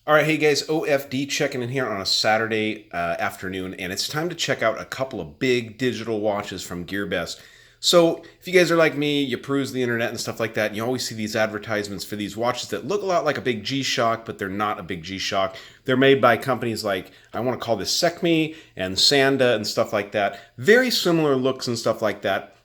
All right, hey guys, OFD checking in here on a Saturday afternoon, and it's time to check out a couple of big digital watches from Gearbest. So, if you guys are like me, you peruse the internet and stuff like that, and you always see these advertisements for these watches that look a lot like a big G-Shock, but they're not a big G-Shock. They're made by companies like, I want to call this SANDA and SANDA and stuff like that. Very similar looks and stuff like that,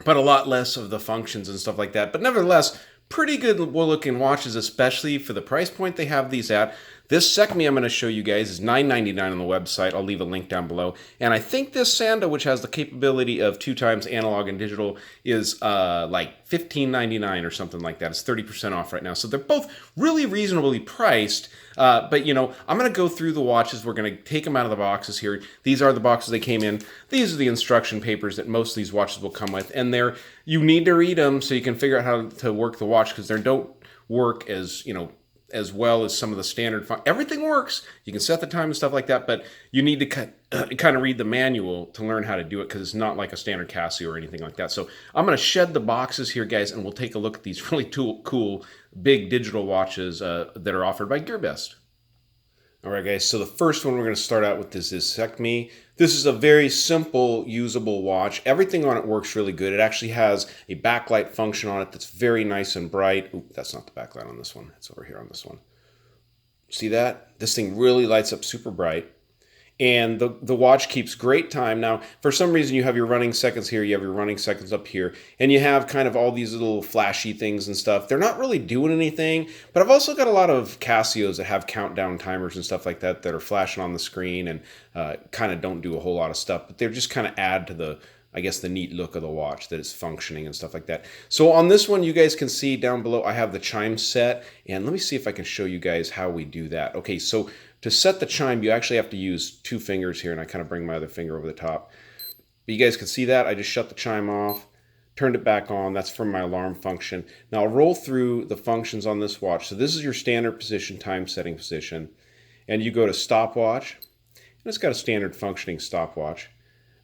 but a lot less of the functions and stuff like that. But nevertheless, pretty good looking watches, especially for the price point they have these at. This SECME I'm going to show you guys is $9.99 on the website. I'll leave a link down below. And I think this SANDA, which has the capability of 2 times analog and digital, is like $15.99 or something like that. It's 30% off right now. So they're both really reasonably priced. But, you know, I'm going to go through the watches. We're going to take them out of the boxes here. These are the boxes they came in. These are the instruction papers that most of these watches will come with. And you need to read them so you can figure out how to work the watch, because they don't work as, you know, as well as some of the standard. Everything works. You can set the time and stuff like that, but you need to kind of read the manual to learn how to do it, because it's not like a standard Casio or anything like that. So I'm going to shed the boxes here, guys, and we'll take a look at these really cool big digital watches that are offered by Gearbest. All right, guys, so the first one we're going to start out with is this SECME. This is a very simple, usable watch. Everything on it works really good. It actually has a backlight function on it that's very nice and bright. Oop, that's not the backlight on this one. It's over here on this one. See that? This thing really lights up super bright. And the watch keeps great time. Now, for some reason, you have your running seconds here, you have your running seconds up here, and you have kind of all these little flashy things and stuff. They're not really doing anything, but I've also got a lot of Casios that have countdown timers and stuff like that that are flashing on the screen and kind of don't do a whole lot of stuff, but they're just kind of add to the, I guess, the neat look of the watch, that it's functioning and stuff like that. So on this one, you guys can see down below, I have the chime set, and let me see if I can show you guys how we do that. Okay, so to set the chime, you actually have to use 2 fingers here, and I kind of bring my other finger over the top. But you guys can see that. I just shut the chime off, turned it back on. That's from my alarm function. Now I'll roll through the functions on this watch. So this is your standard position, time setting position. And you go to stopwatch, and it's got a standard functioning stopwatch.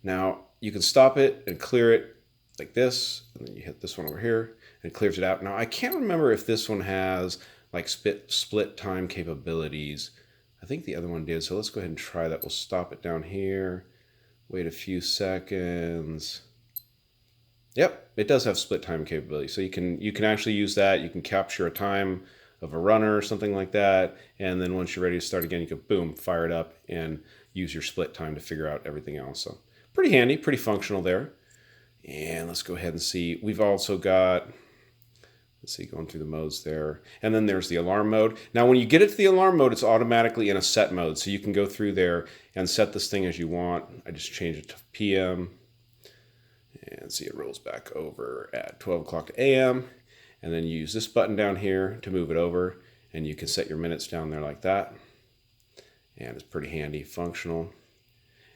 Now you can stop it and clear it like this, and then you hit this one over here, and it clears it out. Now I can't remember if this one has like split time capabilities. I think the other one did, so let's go ahead and try that. We'll stop it down here, wait a few seconds. Yep, it does have split time capability, so you can actually use that. You can capture a time of a runner or something like that, and then once you're ready to start again, you can boom, fire it up and use your split time to figure out everything else. So pretty handy, pretty functional there. And let's go ahead and see. We've also got, let's see, going through the modes there. And then there's the alarm mode. Now, when you get it to the alarm mode, it's automatically in a set mode. So you can go through there and set this thing as you want. I just change it to PM. And see, it rolls back over at 12 o'clock AM. And then you use this button down here to move it over. And you can set your minutes down there like that. And it's pretty handy, functional.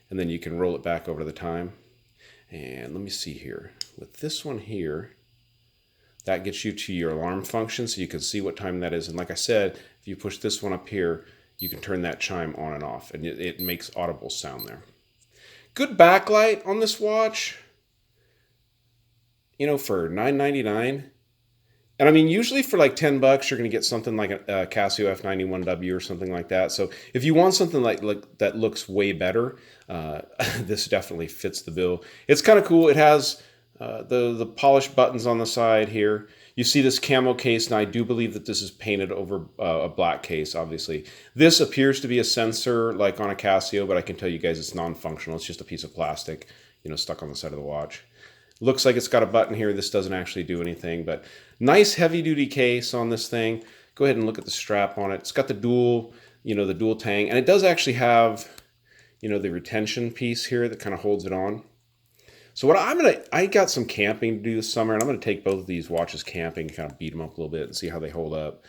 And then you can roll it back over to the time. And let me see here. With this one here, that gets you to your alarm function, so you can see what time that is. And like I said, if you push this one up here, you can turn that chime on and off, and it makes audible sound there. Good backlight on this watch, you know, for $9.99. And I mean, usually for like $10, you're going to get something like a Casio F91W or something like that. So if you want something like that looks way better, this definitely fits the bill. It's kind of cool. It has the polished buttons on the side here. You see this camo case, and I do believe that this is painted over a black case, obviously. This appears to be a sensor like on a Casio, but I can tell you guys it's non-functional. It's just a piece of plastic, you know, stuck on the side of the watch. Looks like it's got a button here. This doesn't actually do anything, but nice heavy-duty case on this thing. Go ahead and look at the strap on it. It's got the dual, you know, the dual tang, and it does actually have, you know, the retention piece here that kind of holds it on. So what I got some camping to do this summer, and I'm going to take both of these watches camping and kind of beat them up a little bit and see how they hold up.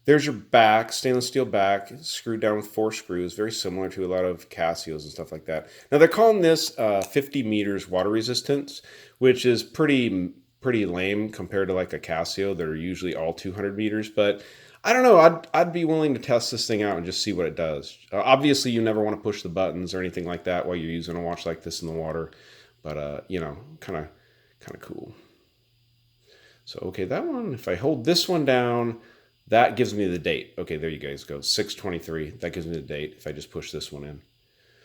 There's your back, stainless steel back, screwed down with 4 screws, very similar to a lot of Casios and stuff like that. Now they're calling this 50 meters water resistance, which is pretty lame compared to like a Casio that are usually all 200 meters. But I don't know, I'd be willing to test this thing out and just see what it does. Obviously, you never want to push the buttons or anything like that while you're using a watch like this in the water. But you know, kind of cool. So okay, that one, if I hold this one down, That gives me the date. Okay, there you guys go. 6/23. That gives me the date if I just push this one in.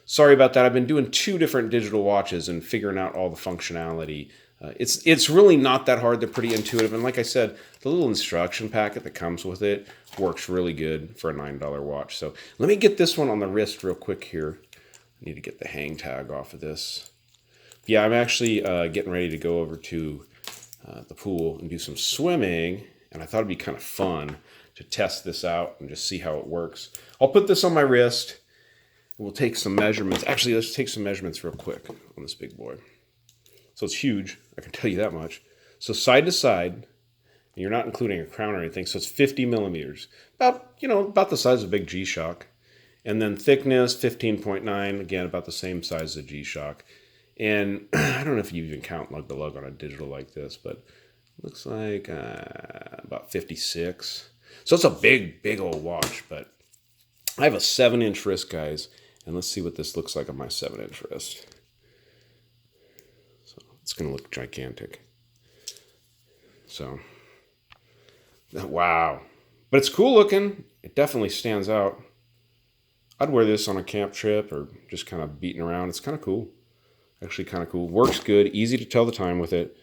Sorry about that. I've been doing 2 different digital watches and figuring out all the functionality. It's really not that hard. They're pretty intuitive. And like I said, the little instruction packet that comes with it works really good for a $9 watch. So let me get this one on the wrist real quick here. I need to get the hang tag off of this. Yeah, I'm actually getting ready to go over to the pool and do some swimming. And I thought it'd be kind of fun to test this out and just see how it works. I'll put this on my wrist. We'll take some measurements. Actually, let's take some measurements real quick on this big boy. So it's huge, I can tell you that much. So side to side, and you're not including a crown or anything, so it's 50 millimeters. About the size of a big G-Shock. And then thickness, 15.9, again, about the same size as a G-Shock. And I don't know if you even count lug to lug on a digital like this, but it looks like about 56. So it's a big, big old watch, but I have a 7-inch wrist, guys, and let's see what this looks like on my 7-inch wrist. So it's going to look gigantic. So, wow. But it's cool looking. It definitely stands out. I'd wear this on a camp trip or just kind of beating around. It's kind of cool. Actually kind of cool. Works good. Easy to tell the time with it.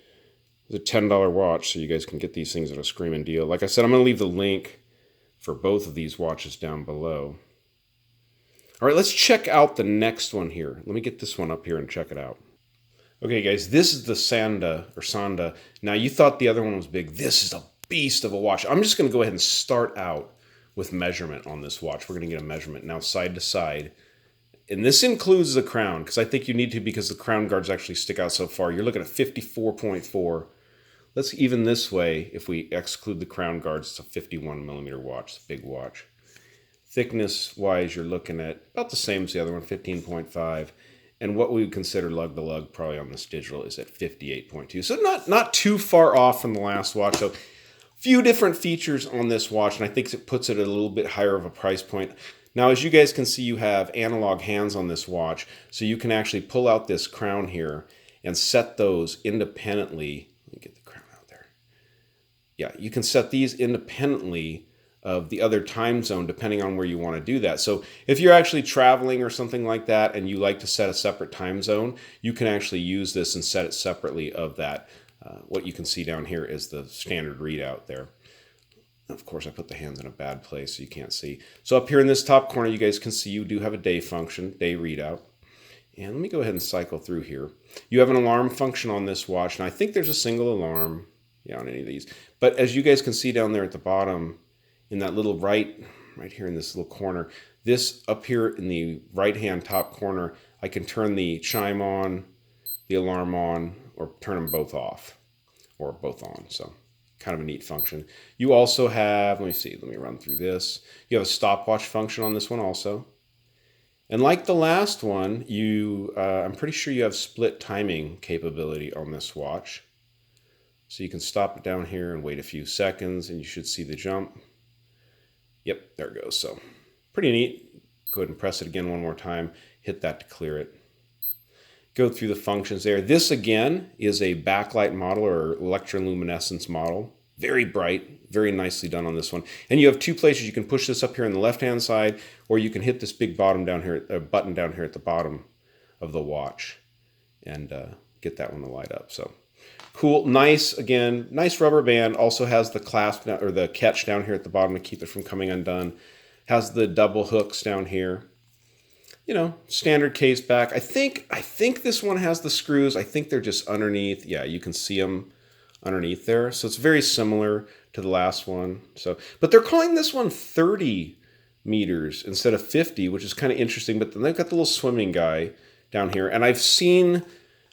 It's a $10 watch, so you guys can get these things at a screaming deal. Like I said, I'm going to leave the link for both of these watches down below. All right, let's check out the next one here. Let me get this one up here and check it out. Okay, guys, this is the SANDA. Now, you thought the other one was big. This is a beast of a watch. I'm just going to go ahead and start out with measurement on this watch. We're going to get a measurement now side to side. And this includes the crown, because I think you need to, because the crown guards actually stick out so far. You're looking at 54.4. Let's even this way. If we exclude the crown guards, it's a 51 millimeter watch. It's a big watch. Thickness-wise, you're looking at about the same as the other one, 15.5. And what we would consider lug to lug probably on this digital is at 58.2. So not too far off from the last watch. So few different features on this watch, and I think it puts it at a little bit higher of a price point. Now, as you guys can see, you have analog hands on this watch, so you can actually pull out this crown here and set those independently. Let me get the crown out there. Yeah, you can set these independently of the other time zone depending on where you want to do that. So if you're actually traveling or something like that and you like to set a separate time zone, you can actually use this and set it separately of that. What you can see down here is the standard readout there. Of course, I put the hands in a bad place so you can't see. So up here in this top corner, you guys can see you do have a day function, day readout. And let me go ahead and cycle through here. You have an alarm function on this watch, and I think there's a single alarm on any of these. But as you guys can see down there at the bottom, in that little right here in this little corner, this up here in the right-hand top corner, I can turn the chime on, the alarm on, or turn them both off, or both on. So kind of a neat function. You also have, let me run through this. You have a stopwatch function on this one also. And like the last one, I'm pretty sure you have split timing capability on this watch. So you can stop it down here and wait a few seconds, and you should see the jump. Yep, there it goes. So pretty neat. Go ahead and press it again one more time. Hit that to clear it. Go through the functions there. This, again, is a backlight model or electroluminescence model. Very bright, very nicely done on this one. And you have 2 places. You can push this up here on the left-hand side, or you can hit this big button down here at the bottom of the watch and get that one to light up. So cool, nice, again, nice rubber band. Also has the clasp or the catch down here at the bottom to keep it from coming undone. Has the double hooks down here. Standard case back. I think this one has the screws. I think they're just underneath. Yeah, you can see them underneath there. So it's very similar to the last one. But they're calling this one 30 meters instead of 50, which is kind of interesting. But then they've got the little swimming guy down here. And I've seen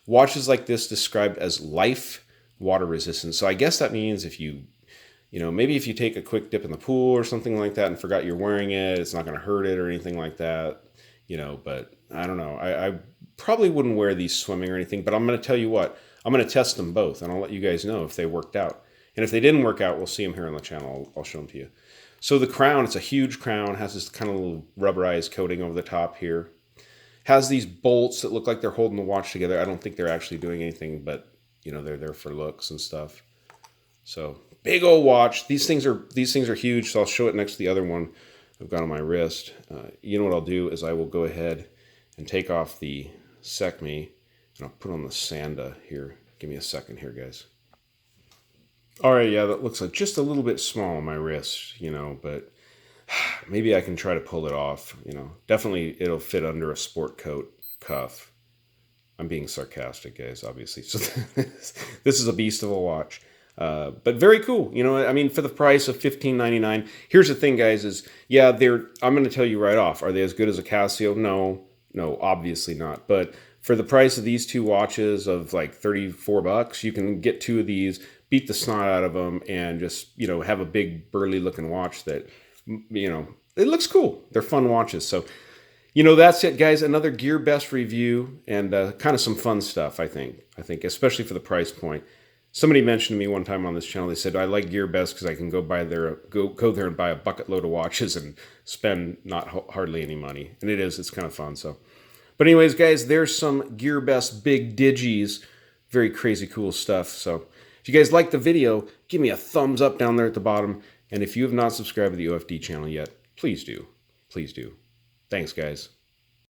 watches like this described as life water resistant. So I guess that means if maybe if you take a quick dip in the pool or something like that and forgot you're wearing it, it's not going to hurt it or anything like that. But I don't know. I probably wouldn't wear these swimming or anything, but I'm going to tell you what, I'm going to test them both, and I'll let you guys know if they worked out. And if they didn't work out, we'll see them here on the channel. I'll show them to you. So the crown, it's a huge crown, has this kind of little rubberized coating over the top here. Has these bolts that look like they're holding the watch together. I don't think they're actually doing anything, but, they're there for looks and stuff. So big old watch. These things are huge, so I'll show it next to the other one I've got on my wrist. You know what I'll do is I will go ahead and take off the SKMEI, and I'll put on the SANDA here. Give me a second here, guys. All right, yeah, that looks like just a little bit small on my wrist, you know, but maybe I can try to pull it off, you know. Definitely it'll fit under a sport coat cuff. I'm being sarcastic, guys, obviously. So this is a beast of a watch. But very cool. You know, I mean, for the price of $15.99. Here's the thing, guys, is, yeah, I'm going to tell you right off. Are they as good as a Casio? No, obviously not. But for the price of these two watches of like $34, you can get two of these, beat the snot out of them, and just, you know, have a big burly looking watch that, you know, it looks cool. They're fun watches. So, you know, that's it, guys. Another Gearbest review and kind of some fun stuff, I think, especially for the price point. Somebody mentioned to me one time on this channel, they said, I like Gearbest because I can go there and buy a bucket load of watches and spend not hardly any money. And it's kind of fun. So, but anyways, guys, there's some Gearbest big digis, very crazy cool stuff. So if you guys like the video, give me a thumbs up down there at the bottom. And if you have not subscribed to the OFD channel yet, please do. Please do. Thanks, guys.